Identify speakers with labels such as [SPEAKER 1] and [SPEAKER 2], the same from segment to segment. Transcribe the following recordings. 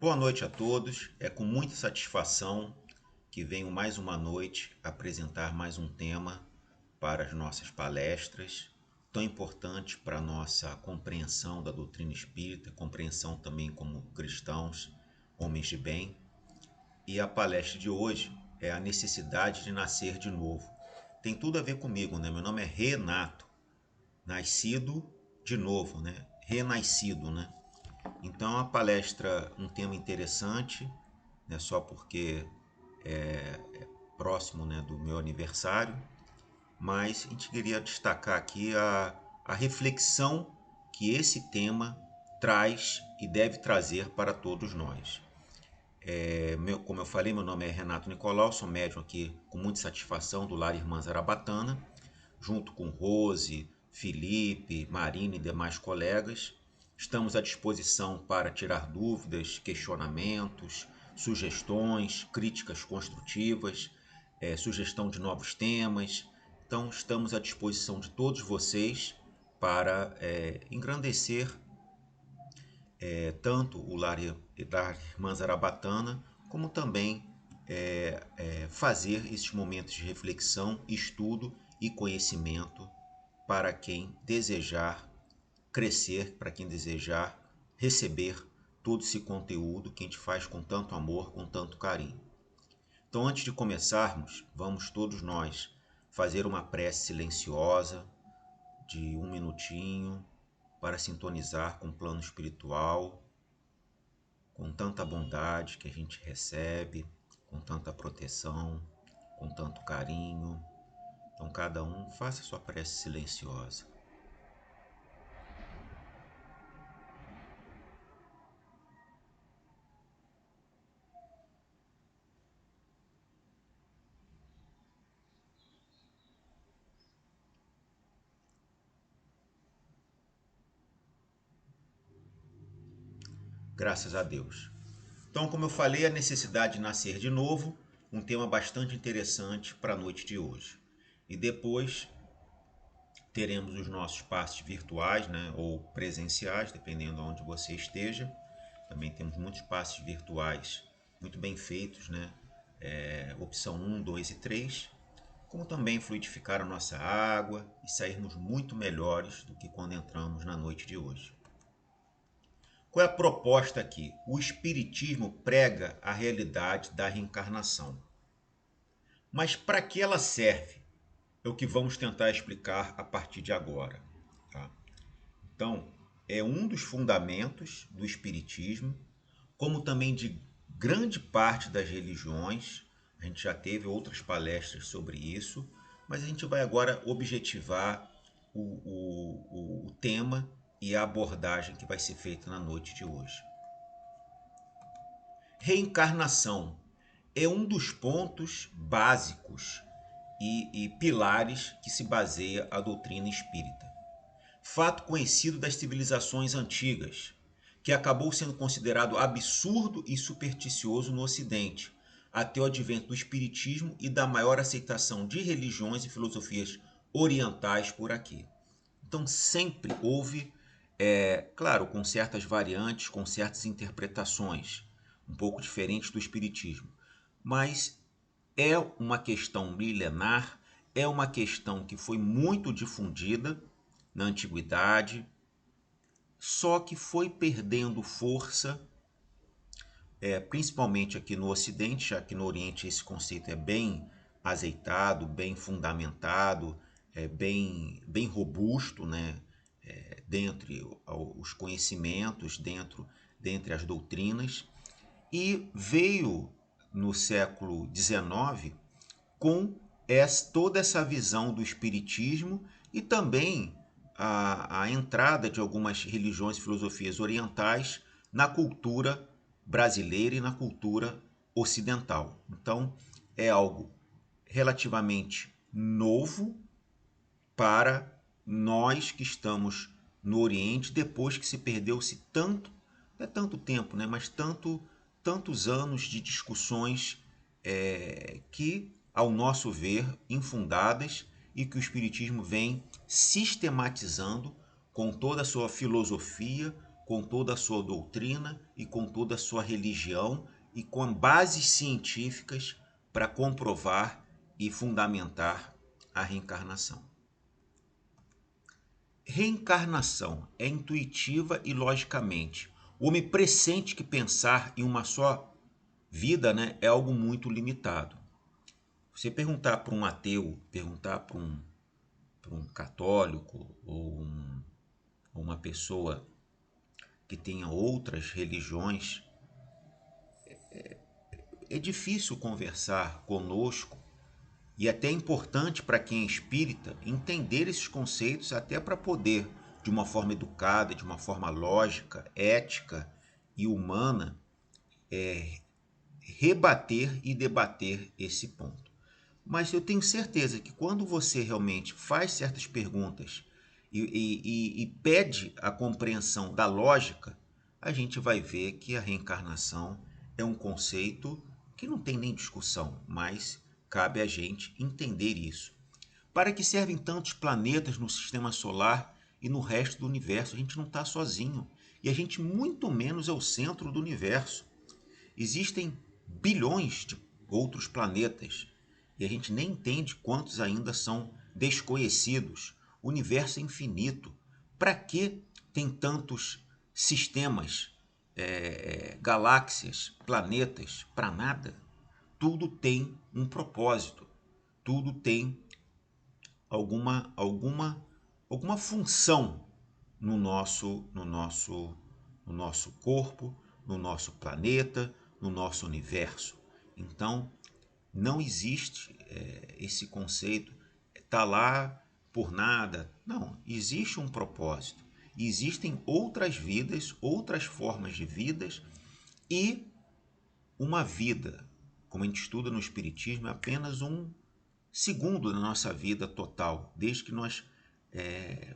[SPEAKER 1] Boa noite a todos. É com muita satisfação que venho mais uma noite apresentar mais um tema para as nossas palestras, tão importante para a nossa compreensão da doutrina espírita, compreensão também como cristãos, homens de bem. E a palestra de hoje é a necessidade de nascer de novo. Tem tudo a ver comigo, né? Meu nome é Renato, nascido de novo, né? Renascido, né? Então a palestra, um tema interessante, né, só porque é próximo, né, do meu aniversário, mas a gente queria destacar aqui a reflexão que esse tema traz e deve trazer para todos nós. Como eu falei, meu nome é Renato Nicolau, sou médium aqui com muita satisfação do Lar Irmã Zarabatana, junto com Rose, Felipe, Marina e demais colegas. Estamos à disposição para tirar dúvidas, questionamentos, sugestões, críticas construtivas, sugestão de novos temas. Então, estamos à disposição de todos vocês para engrandecer tanto o Lar Irmã Zarabatana, como também fazer esses momentos de reflexão, estudo e conhecimento para quem desejar crescer, para quem desejar receber todo esse conteúdo que a gente faz com tanto amor, com tanto carinho. Então, antes de começarmos, vamos todos nós fazer uma prece silenciosa de um minutinho para sintonizar com o plano espiritual, com tanta bondade que a gente recebe, com tanta proteção, com tanto carinho. Então, cada um faça sua prece silenciosa. Graças a Deus. Então, como eu falei, a necessidade de nascer de novo, um tema bastante interessante para a noite de hoje. E depois teremos os nossos passes virtuais, né, ou presenciais, dependendo de onde você esteja. Também temos muitos passes virtuais muito bem feitos, né? Opção 1, 2 e 3, como também fluidificar a nossa água e sairmos muito melhores do que quando entramos na noite de hoje. Qual é a proposta aqui? O Espiritismo prega a realidade da reencarnação. Mas para que ela serve? É o que vamos tentar explicar a partir de agora. Tá? Então, é um dos fundamentos do Espiritismo, como também de grande parte das religiões. A gente já teve outras palestras sobre isso, mas a gente vai agora objetivar o tema e a abordagem que vai ser feita na noite de hoje. Reencarnação é um dos pontos básicos e pilares que se baseia a doutrina espírita. Fato conhecido das civilizações antigas, que acabou sendo considerado absurdo e supersticioso no Ocidente, até o advento do Espiritismo e da maior aceitação de religiões e filosofias orientais por aqui. Então sempre houve, claro, com certas variantes, com certas interpretações, um pouco diferentes do Espiritismo, mas é uma questão milenar, é uma questão que foi muito difundida na antiguidade, só que foi perdendo força, principalmente aqui no Ocidente, já que no Oriente esse conceito é bem azeitado, bem fundamentado, bem robusto, né? Dentre os conhecimentos, dentre as doutrinas, e veio no século XIX com toda essa visão do espiritismo e também a entrada de algumas religiões e filosofias orientais na cultura brasileira e na cultura ocidental. Então, é algo relativamente novo para nós que estamos no Oriente, depois que se perdeu-se tanto, não é tanto tempo, né, mas tantos anos de discussões que, ao nosso ver, infundadas, e que o Espiritismo vem sistematizando com toda a sua filosofia, com toda a sua doutrina e com toda a sua religião e com bases científicas para comprovar e fundamentar a reencarnação. Reencarnação é intuitiva e logicamente. O homem pressente que pensar em uma só vida, né, é algo muito limitado. Você perguntar para um ateu, perguntar para um católico ou uma pessoa que tenha outras religiões, é difícil conversar conosco e até é importante para quem é espírita entender esses conceitos até para poder, de uma forma educada, de uma forma lógica, ética e humana, rebater e debater esse ponto. Mas eu tenho certeza que quando você realmente faz certas perguntas e pede a compreensão da lógica, a gente vai ver que a reencarnação é um conceito que não tem nem discussão, mas cabe a gente entender isso. Para que servem tantos planetas no sistema solar e no resto do universo? A gente não está sozinho. E a gente muito menos é o centro do universo. Existem bilhões de outros planetas e a gente nem entende quantos ainda são desconhecidos. O universo é infinito. Para que tem tantos sistemas, galáxias, planetas? Para nada. Tudo tem um propósito. Tudo tem alguma função no nosso corpo, no nosso planeta, no nosso universo. Então, não existe esse conceito, está lá por nada. Não, existe um propósito. Existem outras vidas, outras formas de vidas e uma vida, como a gente estuda no Espiritismo, é apenas um segundo na nossa vida total, desde que nós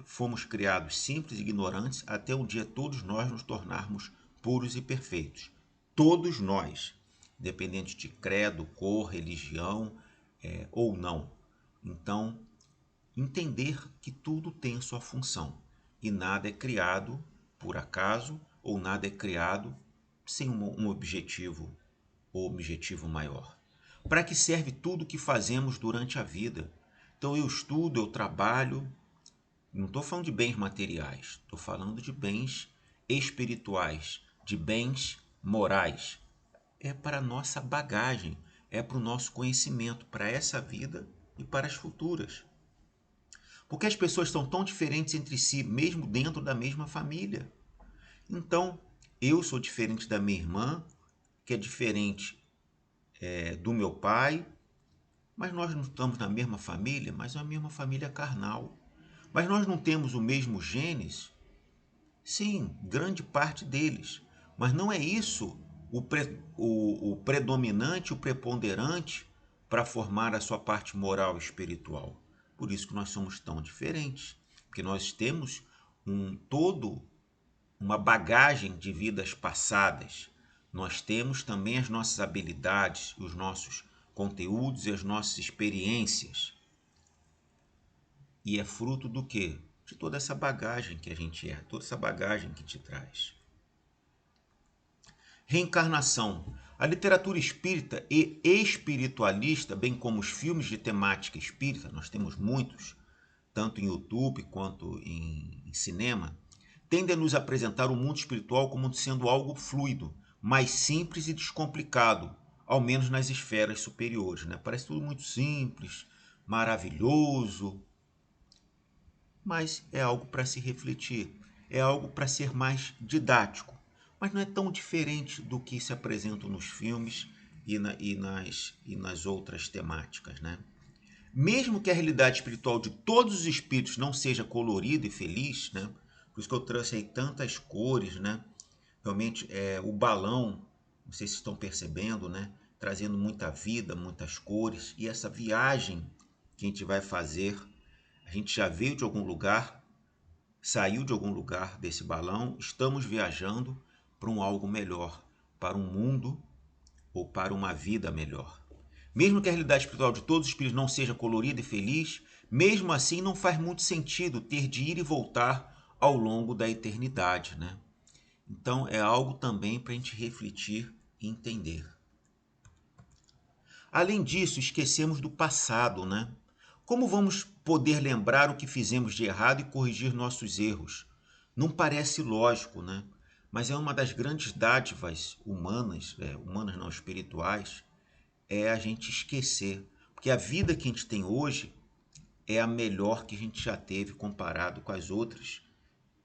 [SPEAKER 1] fomos criados simples e ignorantes até um dia todos nós nos tornarmos puros e perfeitos. Todos nós, independente de credo, cor, religião ou não. Então, entender que tudo tem sua função e nada é criado por acaso ou nada é criado sem um objetivo ou objetivo maior. Para que serve tudo o que fazemos durante a vida? Então eu estudo, eu trabalho, não estou falando de bens materiais, estou falando de bens espirituais, de bens morais. É para a nossa bagagem, é para o nosso conhecimento, para essa vida e para as futuras. Porque as pessoas são tão diferentes entre si, mesmo dentro da mesma família. Então, eu sou diferente da minha irmã, que é diferente do meu pai, mas nós não estamos na mesma família, mas é a mesma família carnal. Mas nós não temos o mesmo genes? Sim, grande parte deles. Mas não é isso o predominante, o preponderante para formar a sua parte moral e espiritual. Por isso que nós somos tão diferentes. Porque nós temos uma bagagem de vidas passadas. Nós temos também as nossas habilidades, os nossos conteúdos e as nossas experiências. E é fruto do quê? De toda essa bagagem que a gente é, toda essa bagagem que te traz. Reencarnação. A literatura espírita e espiritualista, bem como os filmes de temática espírita, nós temos muitos, tanto em YouTube quanto em cinema, tende a nos apresentar o mundo espiritual como sendo algo fluido, mais simples e descomplicado, ao menos nas esferas superiores. Né? Parece tudo muito simples, maravilhoso, mas é algo para se refletir, é algo para ser mais didático, mas não é tão diferente do que se apresenta nos filmes e nas outras temáticas. Né? Mesmo que a realidade espiritual de todos os espíritos não seja colorida e feliz, né? Por isso que eu trouxe aí tantas cores, né? Realmente o balão, não sei se estão percebendo, né? Trazendo muita vida, muitas cores. E essa viagem que a gente vai fazer, a gente já veio de algum lugar, saiu de algum lugar desse balão, estamos viajando para um algo melhor, para um mundo ou para uma vida melhor. Mesmo que a realidade espiritual de todos os espíritos não seja colorida e feliz, mesmo assim não faz muito sentido ter de ir e voltar ao longo da eternidade, né? Então é algo também para a gente refletir e entender. Além disso, esquecemos do passado, né? Como vamos poder lembrar o que fizemos de errado e corrigir nossos erros? Não parece lógico, né? Mas é uma das grandes dádivas humanas, humanas não espirituais, é a gente esquecer. Porque a vida que a gente tem hoje é a melhor que a gente já teve comparado com as outras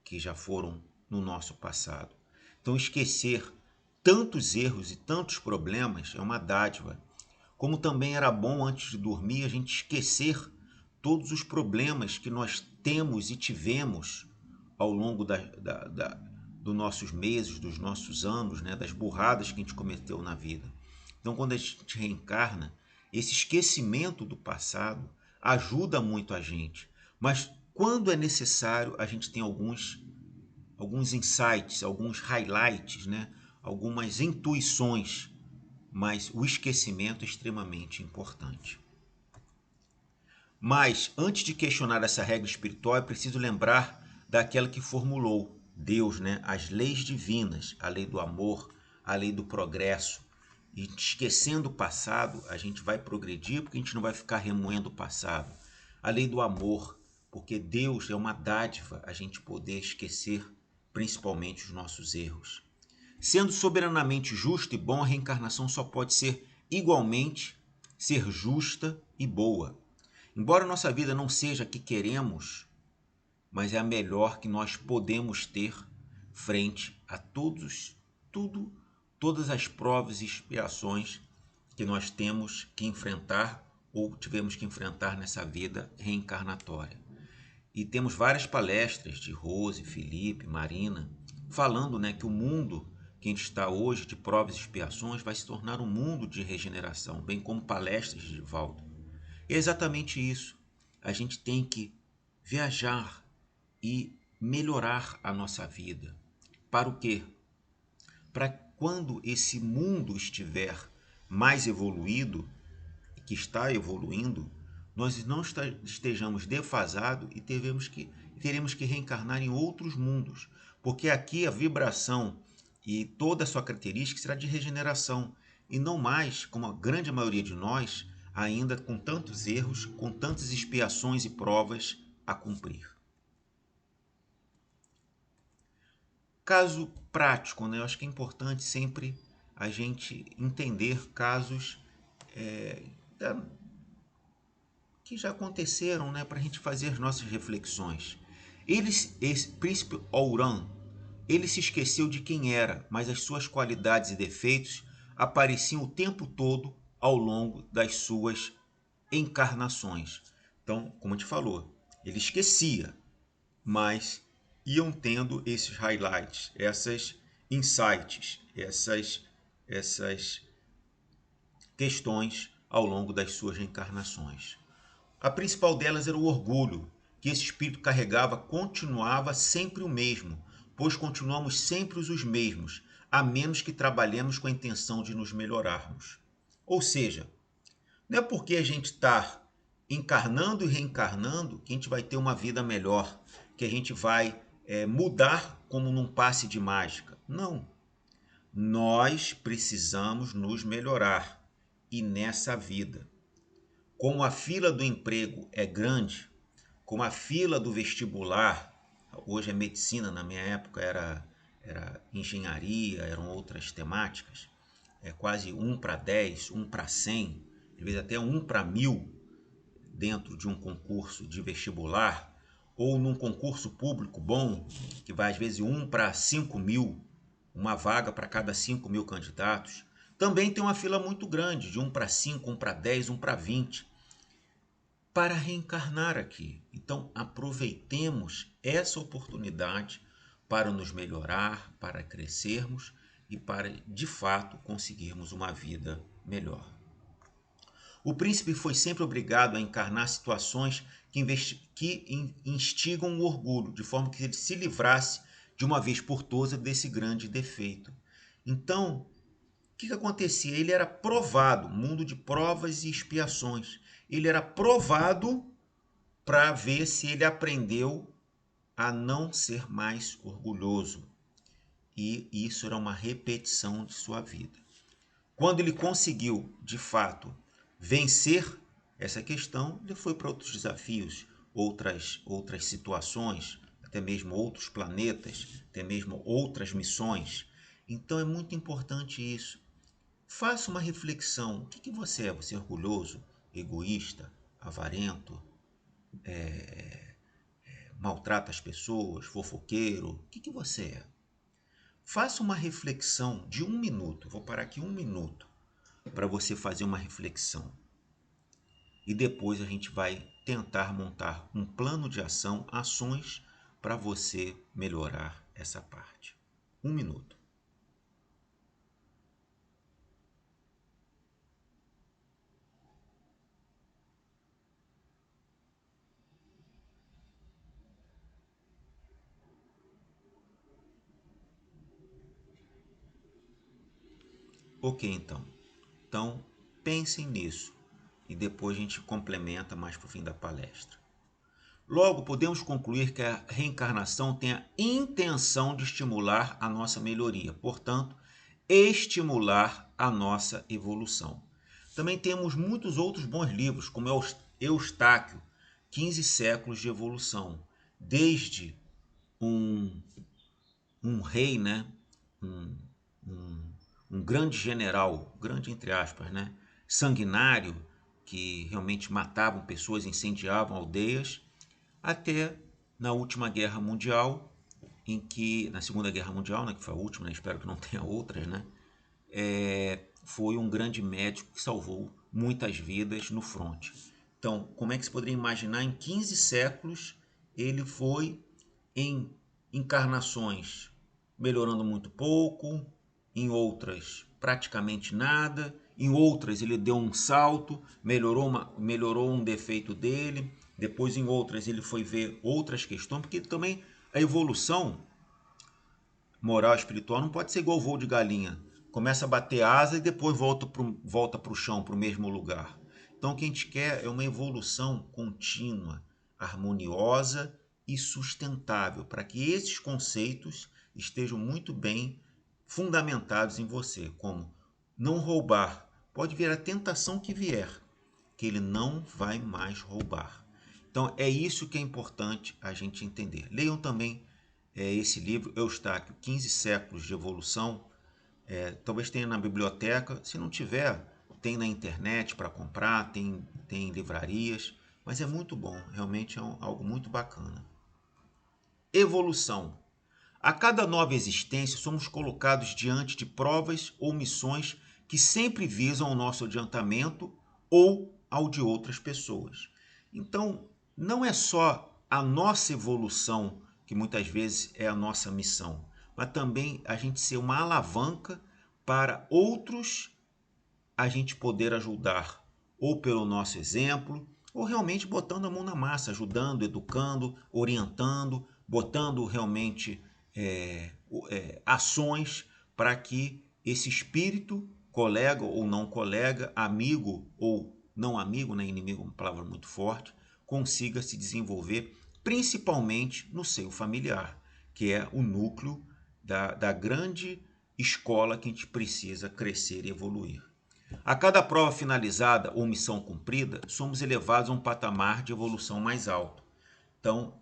[SPEAKER 1] que já foram no nosso passado. Então, esquecer tantos erros e tantos problemas é uma dádiva. Como também era bom antes de dormir a gente esquecer todos os problemas que nós temos e tivemos ao longo dos nossos meses, dos nossos anos, né, das burradas que a gente cometeu na vida. Então, quando a gente reencarna, esse esquecimento do passado ajuda muito a gente. Mas quando é necessário, a gente tem alguns insights, alguns highlights, né? Algumas intuições, mas o esquecimento é extremamente importante. Mas, antes de questionar essa regra espiritual, é preciso lembrar daquela que formulou Deus, né? As leis divinas, a lei do amor, a lei do progresso. E esquecendo o passado, a gente vai progredir porque a gente não vai ficar remoendo o passado. A lei do amor, porque Deus é uma dádiva a gente poder esquecer principalmente os nossos erros. Sendo soberanamente justo e bom, a reencarnação só pode ser igualmente ser justa e boa. Embora nossa vida não seja a que queremos, mas é a melhor que nós podemos ter frente a todas as provas e expiações que nós temos que enfrentar ou tivemos que enfrentar nessa vida reencarnatória. E temos várias palestras de Rose, Felipe, Marina, falando, né, que o mundo que a gente está hoje de provas e expiações vai se tornar um mundo de regeneração, bem como palestras de Divaldo. É exatamente isso. A gente tem que viajar e melhorar a nossa vida. Para o quê? Para quando esse mundo estiver mais evoluído, que está evoluindo, nós não estejamos defasados e teremos que reencarnar em outros mundos. Porque aqui a vibração e toda a sua característica será de regeneração. E não mais, como a grande maioria de nós, ainda com tantos erros, com tantas expiações e provas a cumprir. Caso prático, né? Eu acho que é importante sempre a gente entender casos é, que já aconteceram, né? Para a gente fazer as nossas reflexões. Esse príncipe Ouran, ele se esqueceu de quem era, mas as suas qualidades e defeitos apareciam o tempo todo ao longo das suas encarnações. Então, como a gente falou, ele esquecia, mas iam tendo esses highlights, essas insights, essas questões ao longo das suas reencarnações. A principal delas era o orgulho, que esse espírito carregava continuava sempre o mesmo, pois continuamos sempre os mesmos, a menos que trabalhemos com a intenção de nos melhorarmos. Ou seja, não é porque a gente está encarnando e reencarnando que a gente vai ter uma vida melhor, que a gente vai mudar como num passe de mágica. Não. Nós precisamos nos melhorar. E nessa vida, como a fila do emprego é grande, como a fila do vestibular, hoje é medicina, na minha época era engenharia, eram outras temáticas, é quase 1 para 10, 1 para 100, às vezes até 1 para 1000 dentro de um concurso de vestibular, ou num concurso público bom, que vai às vezes 1 para 5.000, uma vaga para cada 5.000 candidatos. Também tem uma fila muito grande, de 1 para 5, 1 para 10, 1 para 20, para reencarnar aqui. Então, aproveitemos essa oportunidade para nos melhorar, para crescermos e para, de fato, conseguirmos uma vida melhor. O príncipe foi sempre obrigado a encarnar situações que instigam o orgulho, de forma que ele se livrasse de uma vez por todas desse grande defeito. Então, o que acontecia? Ele era provado, mundo de provas e expiações. Ele era provado para ver se ele aprendeu a não ser mais orgulhoso. e isso era uma repetição de sua vida. Quando ele conseguiu, de fato, vencer essa questão, ele foi para outros desafios, outras situações, até mesmo outros planetas, até mesmo outras missões. Então é muito importante isso. Faça uma reflexão. O que você é? Você é orgulhoso, egoísta, avarento, maltrata as pessoas, fofoqueiro? O que você é? Faça uma reflexão de 1 minuto. Vou parar aqui 1 minuto para você fazer uma reflexão. E depois a gente vai tentar montar um plano de ação, ações para você melhorar essa parte. 1 minuto. Ok, então. Então, pensem nisso e depois a gente complementa mais para o fim da palestra. Logo, podemos concluir que a reencarnação tem a intenção de estimular a nossa melhoria, portanto, estimular a nossa evolução. Também temos muitos outros bons livros, como Eustáquio, 15 séculos de evolução, desde um, um rei, né? um, um, um grande general, grande entre aspas, né? Sanguinário, que realmente matavam pessoas, incendiavam aldeias, até na última guerra mundial, na Segunda Guerra Mundial, né, que foi a última, né, espero que não tenha outras, né, foi um grande médico que salvou muitas vidas no fronte. Então, como é que se poderia imaginar, em 15 séculos, ele foi em encarnações melhorando muito pouco, em outras praticamente nada, em outras ele deu um salto, melhorou um defeito dele, depois em outras ele foi ver outras questões, porque também a evolução moral espiritual não pode ser igual o voo de galinha. Começa a bater asa e depois volta para o chão, para o mesmo lugar. Então o que a gente quer é uma evolução contínua, harmoniosa e sustentável, para que esses conceitos estejam muito bem fundamentados em você, como não roubar. Pode vir a tentação que vier, que ele não vai mais roubar. Então é isso que é importante a gente entender. Leiam também esse livro, Eustáquio, 15 séculos de evolução. Talvez tenha na biblioteca, se não tiver, tem na internet para comprar, tem em livrarias, mas é muito bom, realmente é algo muito bacana. Evolução. A cada nova existência, somos colocados diante de provas ou missões que sempre visam o nosso adiantamento ou ao de outras pessoas. Então, não é só a nossa evolução que muitas vezes é a nossa missão, mas também a gente ser uma alavanca para outros a gente poder ajudar, ou pelo nosso exemplo, ou realmente botando a mão na massa, ajudando, educando, orientando, botando realmente ações para que esse espírito, colega ou não colega, amigo ou não amigo, né, inimigo é uma palavra muito forte, consiga se desenvolver principalmente no seio familiar, que é o núcleo da grande escola que a gente precisa crescer e evoluir. A cada prova finalizada ou missão cumprida, somos elevados a um patamar de evolução mais alto. Então,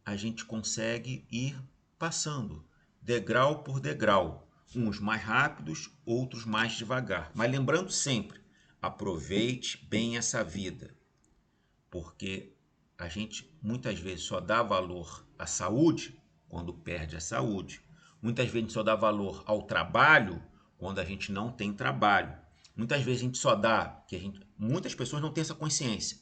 [SPEAKER 1] a gente consegue ir passando, degrau por degrau, uns mais rápidos, outros mais devagar. Mas lembrando sempre, aproveite bem essa vida, porque a gente muitas vezes só dá valor à saúde quando perde a saúde. Muitas vezes a gente só dá valor ao trabalho quando a gente não tem trabalho. Muitas vezes a gente só dá, muitas pessoas não têm essa consciência.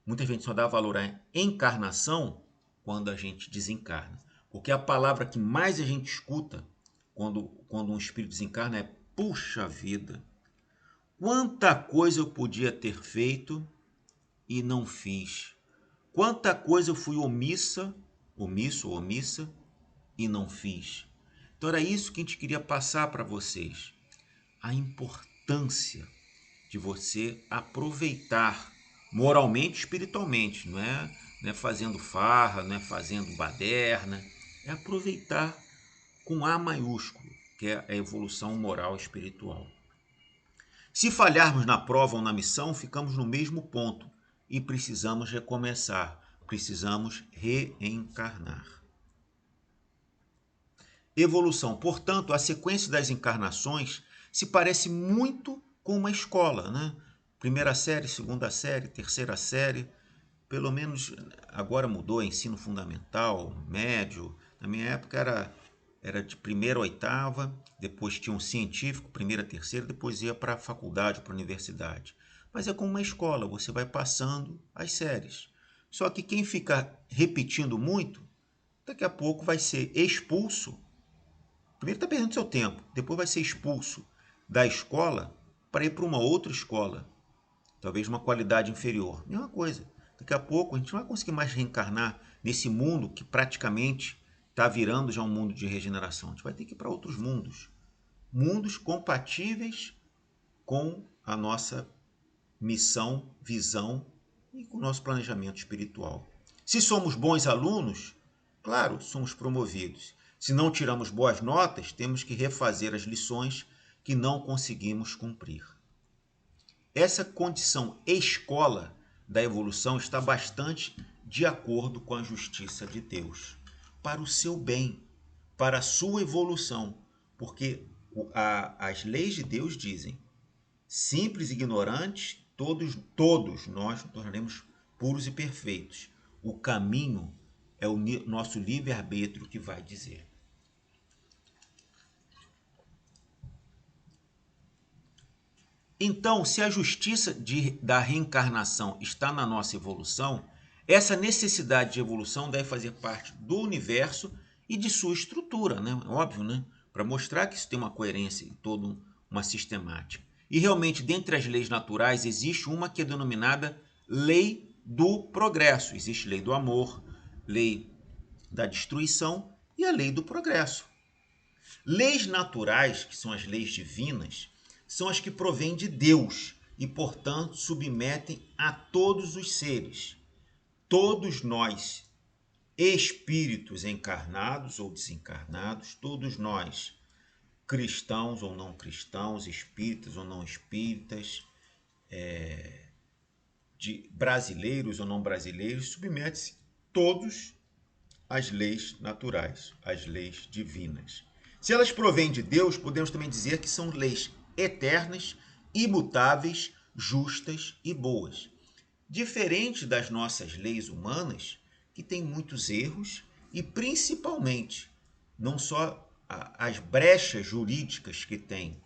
[SPEAKER 1] Muitas vezes a gente só dá valor à encarnação quando a gente desencarna. Porque a palavra que mais a gente escuta quando um espírito desencarna é: puxa vida, quanta coisa eu podia ter feito e não fiz. Quanta coisa eu fui omisso ou omissa, e não fiz. Então era isso que a gente queria passar para vocês. A importância de você aproveitar moralmente e espiritualmente. Não é fazendo farra, não é fazendo baderna. É aproveitar com A maiúsculo, que é a evolução moral e espiritual. Se falharmos na prova ou na missão, ficamos no mesmo ponto e precisamos recomeçar, precisamos reencarnar. Evolução, portanto, a sequência das encarnações se parece muito com uma escola, né? Primeira série, segunda série, terceira série, pelo menos agora mudou, ensino fundamental, médio. Na minha época era de primeira a oitava, depois tinha um científico, primeira, terceira, depois ia para a faculdade, para a universidade. Mas é como uma escola, você vai passando as séries. Só que quem fica repetindo muito, daqui a pouco vai ser expulso. Primeiro está perdendo seu tempo, depois vai ser expulso da escola para ir para uma outra escola, talvez uma qualidade inferior. Mesma coisa. Daqui a pouco a gente não vai conseguir mais reencarnar nesse mundo que praticamente está virando já um mundo de regeneração. A gente vai ter que ir para outros mundos. Mundos compatíveis com a nossa missão, visão e com o nosso planejamento espiritual. Se somos bons alunos, claro, somos promovidos. Se não tiramos boas notas, temos que refazer as lições que não conseguimos cumprir. Essa condição escola da evolução está bastante de acordo com a justiça de Deus, para o seu bem, para a sua evolução, porque as leis de Deus dizem: simples e ignorantes, todos nós nos tornaremos puros e perfeitos. O caminho é o nosso livre-arbítrio que vai dizer. Então, se a justiça da reencarnação está na nossa evolução, essa necessidade de evolução deve fazer parte do universo e de sua estrutura, né? Óbvio, né? Para mostrar que isso tem uma coerência e toda uma sistemática. E realmente, dentre as leis naturais, existe uma que é denominada lei do progresso. Existe lei do amor, lei da destruição e a lei do progresso. Leis naturais, que são as leis divinas, são as que provêm de Deus e, portanto, submetem a todos os seres. Todos nós, espíritos encarnados ou desencarnados, todos nós, cristãos ou não cristãos, espíritas ou não espíritas, de brasileiros ou não brasileiros, submete-se todos às leis naturais, às leis divinas. Se elas provêm de Deus, podemos também dizer que são leis eternas, imutáveis, justas e boas. Diferente das nossas leis humanas, que têm muitos erros e, principalmente, não só as brechas jurídicas que tem,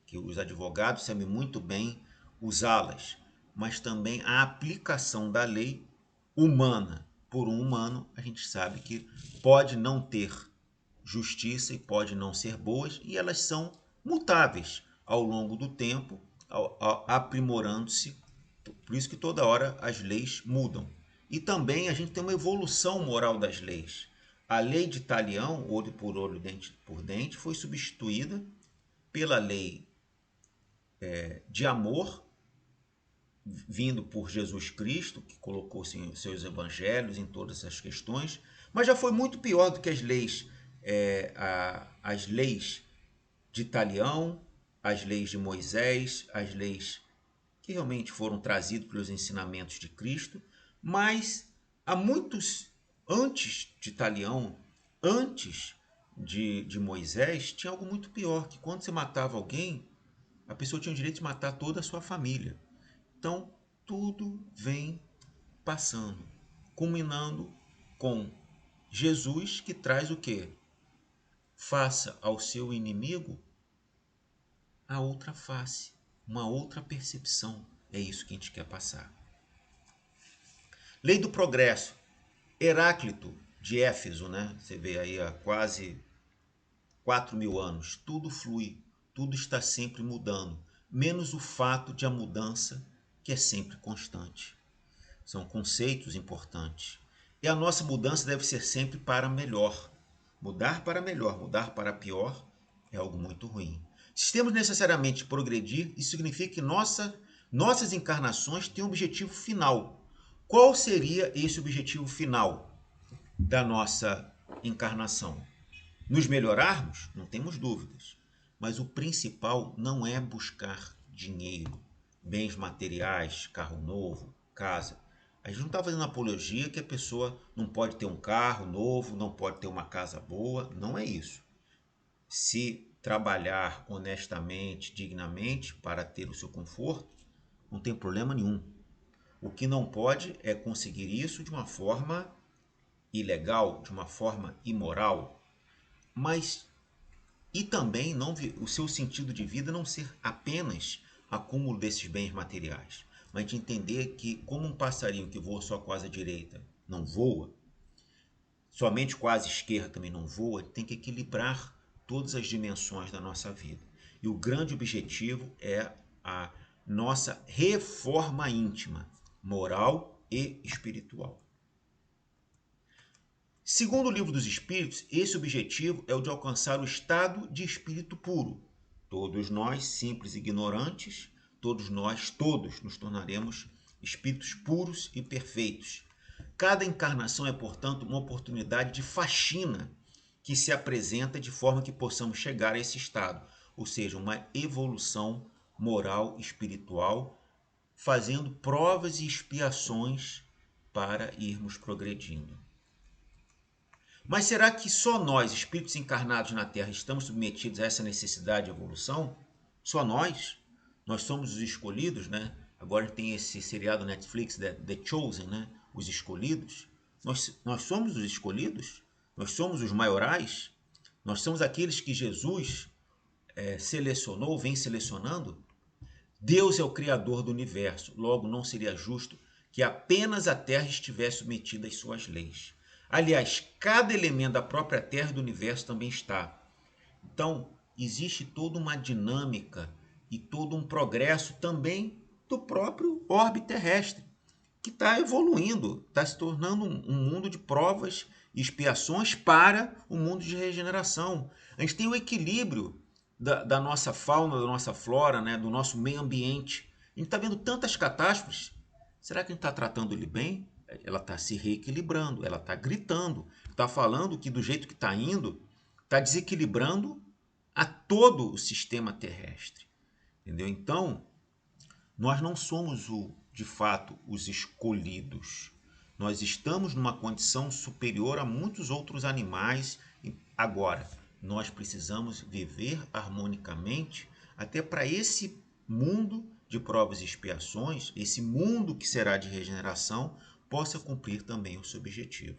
[SPEAKER 1] que os advogados sabem muito bem usá-las, mas também a aplicação da lei humana por um humano, a gente sabe que pode não ter justiça e pode não ser boas, e elas são mutáveis ao longo do tempo, aprimorando-se. Por isso que toda hora as leis mudam. E também a gente tem uma evolução moral das leis. A lei de Talião, olho por olho, dente por dente, foi substituída pela lei de amor, vindo por Jesus Cristo, que colocou seus evangelhos em todas essas questões, mas já foi muito pior do que as leis de Talião, as leis de Moisés, as leis que realmente foram trazidas pelos ensinamentos de Cristo, mas há muitos antes de Talião, antes de Moisés, tinha algo muito pior, que quando você matava alguém, a pessoa tinha o direito de matar toda a sua família. Então, tudo vem passando, culminando com Jesus, que traz o quê? Faça ao seu inimigo a outra face, uma outra percepção. É isso que a gente quer passar. Lei do progresso. Heráclito de Éfeso, né? Você vê aí há quase 4.000 anos. Tudo flui, tudo está sempre mudando, menos o fato de a mudança que é sempre constante. São conceitos importantes. E a nossa mudança deve ser sempre para melhor. Mudar para melhor, mudar para pior é algo muito ruim. Se temos necessariamente progredir, isso significa que nossas encarnações têm um objetivo final. Qual seria esse objetivo final da nossa encarnação? Nos melhorarmos, não temos dúvidas. Mas o principal não é buscar dinheiro, bens materiais, carro novo, casa. A gente não está fazendo apologia que a pessoa não pode ter um carro novo, não pode ter uma casa boa. Não é isso. Se trabalhar honestamente, dignamente, para ter o seu conforto, não tem problema nenhum. O que não pode é conseguir isso de uma forma ilegal, de uma forma imoral, mas e também não o seu sentido de vida não ser apenas acúmulo desses bens materiais, mas de entender que como um passarinho que voa só com a asa direita não voa, somente com a asa esquerda também não voa, tem que equilibrar todas as dimensões da nossa vida. E o grande objetivo é a nossa reforma íntima, moral e espiritual. Segundo o Livro dos Espíritos, esse objetivo é o de alcançar o estado de espírito puro. Todos nós, simples e ignorantes, todos nos tornaremos espíritos puros e perfeitos. Cada encarnação é, portanto, uma oportunidade de faxina que se apresenta de forma que possamos chegar a esse estado, ou seja, uma evolução moral e espiritual, fazendo provas e expiações para irmos progredindo. Mas será que só nós, espíritos encarnados na Terra, estamos submetidos a essa necessidade de evolução? Só nós? Nós somos os escolhidos, né? Agora tem esse seriado Netflix, The Chosen, né? Os escolhidos. Nós somos os escolhidos? Nós somos os maiorais? Nós somos aqueles que Jesus selecionou, vem selecionando? Deus é o Criador do universo, logo não seria justo que apenas a Terra estivesse submetida às suas leis. Aliás, cada elemento da própria Terra e do universo também está. Então, existe toda uma dinâmica e todo um progresso também do próprio orbe terrestre, que está evoluindo, está se tornando um mundo de provas e expiações para o mundo de regeneração. A gente tem o equilíbrio da nossa fauna, da nossa flora, né, do nosso meio ambiente. A gente está vendo tantas catástrofes. Será que a gente está tratando ele bem? Ela está se reequilibrando, ela está gritando, está falando que do jeito que está indo, está desequilibrando a todo o sistema terrestre. Entendeu? Então, nós não somos de fato os escolhidos. Nós estamos numa condição superior a muitos outros animais. Agora, nós precisamos viver harmonicamente até para esse mundo de provas e expiações, esse mundo que será de regeneração, possa cumprir também o seu objetivo.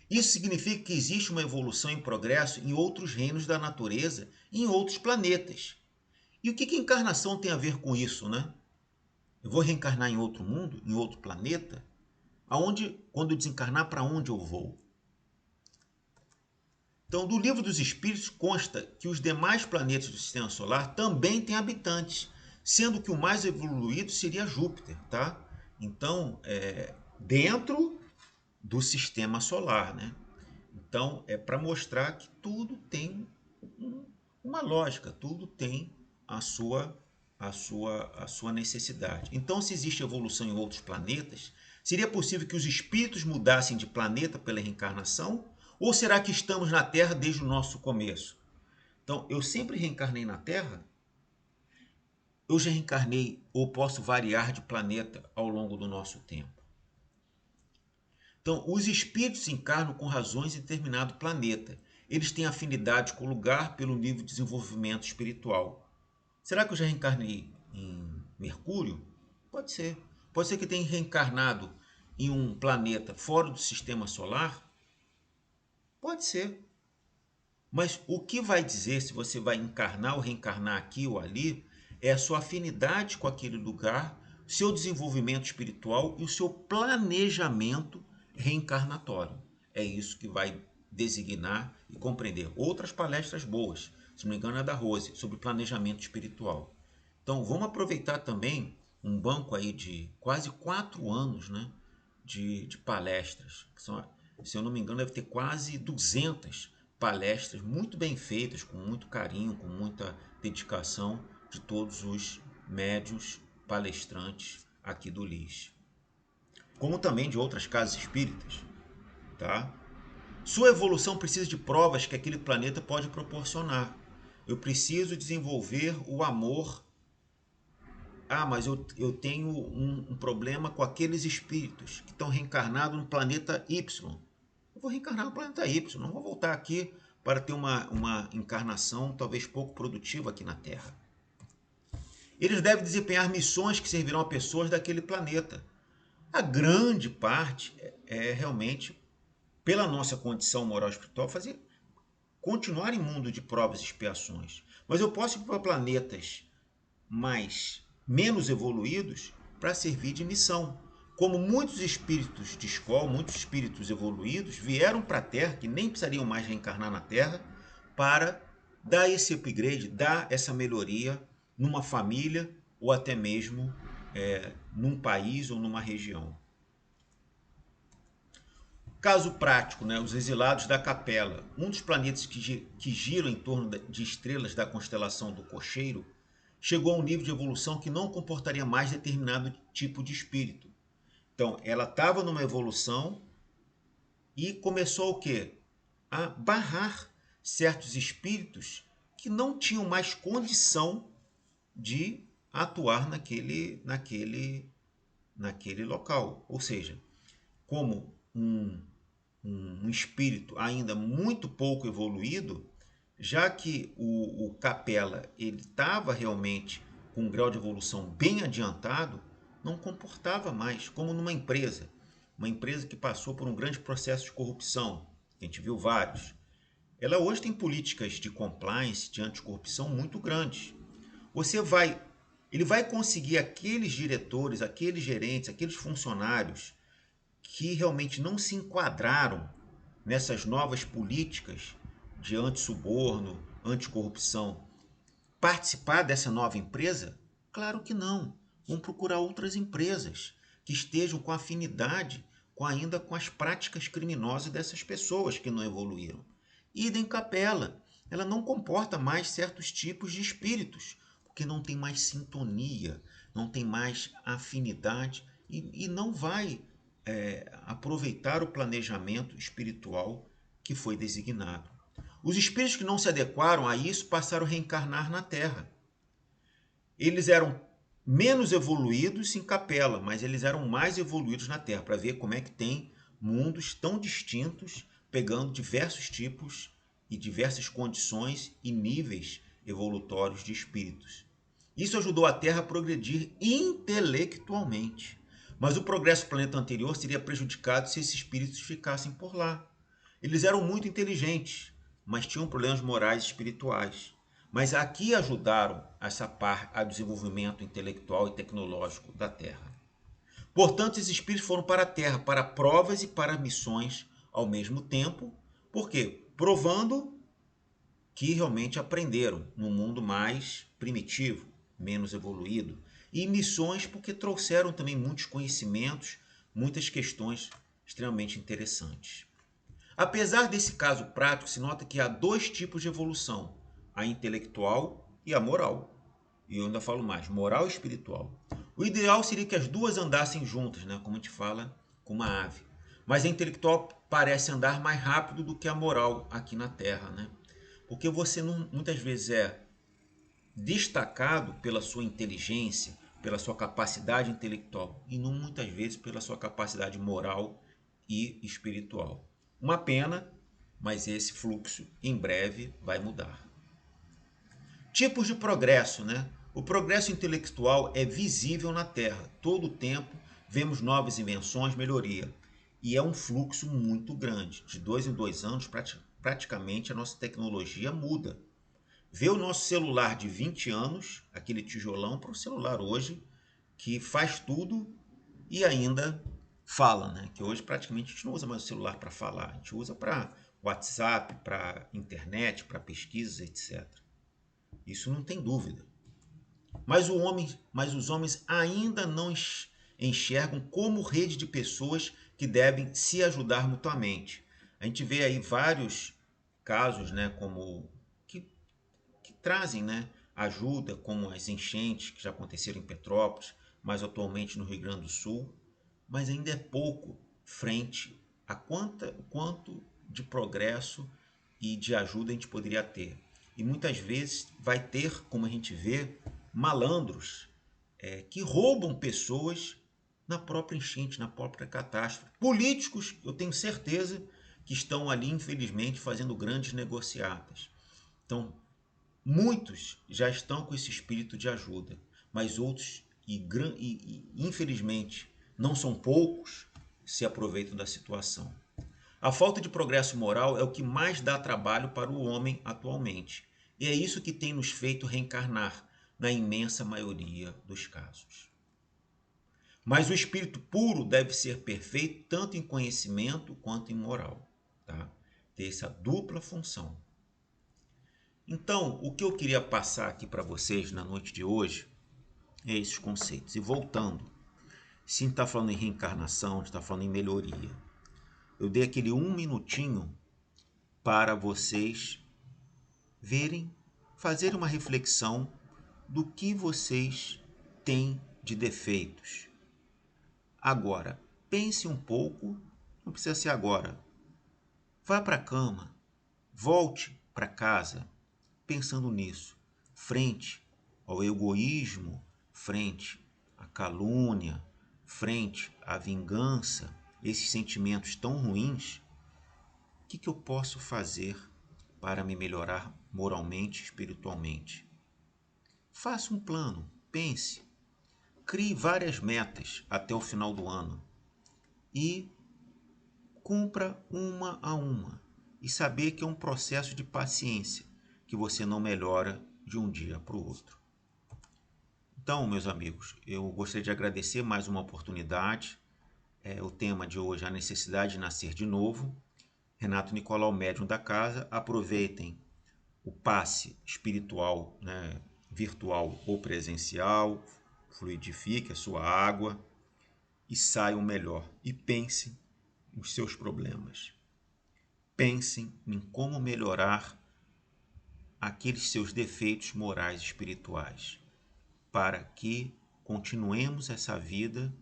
[SPEAKER 1] Isso significa que existe uma evolução em progresso em outros reinos da natureza e em outros planetas. E o que a encarnação tem a ver com isso, né? Eu vou reencarnar em outro mundo, em outro planeta? Quando eu desencarnar, para onde eu vou? Então, do Livro dos Espíritos consta que os demais planetas do Sistema Solar também têm habitantes, sendo que o mais evoluído seria Júpiter, tá? Então, dentro do Sistema Solar, né? Então, é para mostrar que tudo tem uma lógica, tudo tem a sua necessidade. Então, se existe evolução em outros planetas, seria possível que os espíritos mudassem de planeta pela reencarnação? Ou será que estamos na Terra desde o nosso começo? Então, eu sempre reencarnei na Terra? Eu já reencarnei ou posso variar de planeta ao longo do nosso tempo? Então, os espíritos encarnam com razões em determinado planeta. Eles têm afinidade com o lugar pelo nível de desenvolvimento espiritual. Será que eu já reencarnei em Mercúrio? Pode ser. Pode ser que tenha reencarnado em um planeta fora do sistema solar? Pode ser. Mas o que vai dizer se você vai encarnar ou reencarnar aqui ou ali é a sua afinidade com aquele lugar, seu desenvolvimento espiritual e o seu planejamento reencarnatório. É isso que vai designar e compreender. Outras palestras boas, se não me engano é da Rose, sobre planejamento espiritual. Então vamos aproveitar também um banco aí de quase 4 anos, né, de palestras. Que são, se eu não me engano, deve ter quase 200 palestras muito bem feitas, com muito carinho, com muita dedicação de todos os médiuns palestrantes aqui do LIS. Como também de outras casas espíritas, tá? Sua evolução precisa de provas que aquele planeta pode proporcionar. Eu preciso desenvolver o amor. Ah, mas eu tenho um problema com aqueles espíritos que estão reencarnados no planeta Y. Eu vou reencarnar no planeta Y, não vou voltar aqui para ter uma encarnação talvez pouco produtiva aqui na Terra. Eles devem desempenhar missões que servirão a pessoas daquele planeta. A grande parte é realmente, pela nossa condição moral e espiritual, continuar em mundo de provas e expiações. Mas eu posso ir para planetas menos evoluídos para servir de missão. Como muitos espíritos de escola, muitos espíritos evoluídos vieram para a Terra, que nem precisariam mais reencarnar na Terra, para dar esse upgrade, dar essa melhoria numa família ou até mesmo num país ou numa região. Caso prático, né, os exilados da Capela, um dos planetas que giram em torno de estrelas da constelação do Cocheiro, chegou a um nível de evolução que não comportaria mais determinado tipo de espírito. Então, ela estava numa evolução e começou o quê? A barrar certos espíritos que não tinham mais condição de atuar naquele local. Ou seja, como um espírito ainda muito pouco evoluído, já que o Capela ele estava realmente com um grau de evolução bem adiantado, não comportava mais, como numa empresa. Uma empresa que passou por um grande processo de corrupção, a gente viu vários. Ela hoje tem políticas de compliance, de anticorrupção muito grandes. Ele vai conseguir aqueles diretores, aqueles gerentes, aqueles funcionários que realmente não se enquadraram nessas novas políticas de antissuborno, anticorrupção, participar dessa nova empresa? Claro que não. Vão procurar outras empresas que estejam com afinidade ainda com as práticas criminosas dessas pessoas que não evoluíram. Idem Capela. Ela não comporta mais certos tipos de espíritos, porque não tem mais sintonia, não tem mais afinidade e não vai aproveitar o planejamento espiritual que foi designado. Os espíritos que não se adequaram a isso passaram a reencarnar na Terra. Eles eram menos evoluídos em Capela, mas eles eram mais evoluídos na Terra, para ver como é que tem mundos tão distintos, pegando diversos tipos e diversas condições e níveis evolutórios de espíritos. Isso ajudou a Terra a progredir intelectualmente. Mas o progresso do planeta anterior seria prejudicado se esses espíritos ficassem por lá. Eles eram muito inteligentes, mas tinham problemas morais e espirituais. Mas aqui ajudaram a desenvolvimento intelectual e tecnológico da Terra. Portanto, esses espíritos foram para a Terra para provas e para missões ao mesmo tempo. Por quê? Provando que realmente aprenderam num mundo mais primitivo, menos evoluído. E missões porque trouxeram também muitos conhecimentos, muitas questões extremamente interessantes. Apesar desse caso prático, se nota que há dois tipos de evolução: a intelectual e a moral. E eu ainda falo mais, moral e espiritual. O ideal seria que as duas andassem juntas, né? Como a gente fala com uma ave. Mas a intelectual parece andar mais rápido do que a moral aqui na Terra, né? Porque você muitas vezes é destacado pela sua inteligência, pela sua capacidade intelectual e não muitas vezes pela sua capacidade moral e espiritual. Uma pena, mas esse fluxo em breve vai mudar. Tipos de progresso, né? O progresso intelectual é visível na Terra. Todo o tempo vemos novas invenções, melhoria. E é um fluxo muito grande. De 2 em 2 anos, praticamente a nossa tecnologia muda. Vê o nosso celular de 20 anos, aquele tijolão, para o celular hoje, que faz tudo e ainda fala, né? Que hoje praticamente a gente não usa mais o celular para falar, a gente usa para WhatsApp, para internet, para pesquisas, etc. Isso não tem dúvida. Mas os homens ainda não enxergam como rede de pessoas que devem se ajudar mutuamente. A gente vê aí vários casos, né, que trazem, né, ajuda, como as enchentes que já aconteceram em Petrópolis, mas atualmente no Rio Grande do Sul, mas ainda é pouco frente a quanto de progresso e de ajuda a gente poderia ter. E muitas vezes vai ter, como a gente vê, malandros que roubam pessoas na própria enchente, na própria catástrofe. Políticos, eu tenho certeza, que estão ali, infelizmente, fazendo grandes negociatas. Então, muitos já estão com esse espírito de ajuda, mas outros, infelizmente, não são poucos, se aproveitam da situação. A falta de progresso moral é o que mais dá trabalho para o homem atualmente. E é isso que tem nos feito reencarnar, na imensa maioria dos casos. Mas o espírito puro deve ser perfeito tanto em conhecimento quanto em moral. Tá? Ter essa dupla função. Então, o que eu queria passar aqui para vocês na noite de hoje é esses conceitos. E voltando, se a gente está falando em reencarnação, a gente está falando em melhoria. Eu dei aquele 1 minutinho para vocês verem, fazer uma reflexão do que vocês têm de defeitos. Agora, pense um pouco, não precisa ser agora. Vá para a cama, volte para casa, pensando nisso, frente ao egoísmo, frente à calúnia, frente à vingança, esses sentimentos tão ruins. O que eu posso fazer para me melhorar moralmente, espiritualmente? Faça um plano, pense, crie várias metas até o final do ano e cumpra uma a uma. E saber que é um processo de paciência, que você não melhora de um dia para o outro. Então, meus amigos, eu gostaria de agradecer mais uma oportunidade. O tema de hoje é a necessidade de nascer de novo. Renato Nicolau, médium da casa. Aproveitem o passe espiritual, né, virtual ou presencial. Fluidifique a sua água e saiam melhor. E pensem nos seus problemas. Pensem em como melhorar aqueles seus defeitos morais e espirituais, para que continuemos essa vida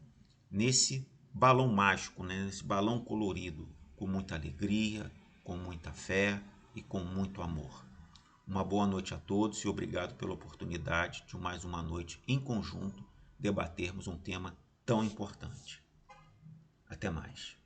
[SPEAKER 1] nesse balão mágico, né? Nesse balão colorido, com muita alegria, com muita fé e com muito amor. Uma boa noite a todos e obrigado pela oportunidade de mais uma noite em conjunto debatermos um tema tão importante. Até mais.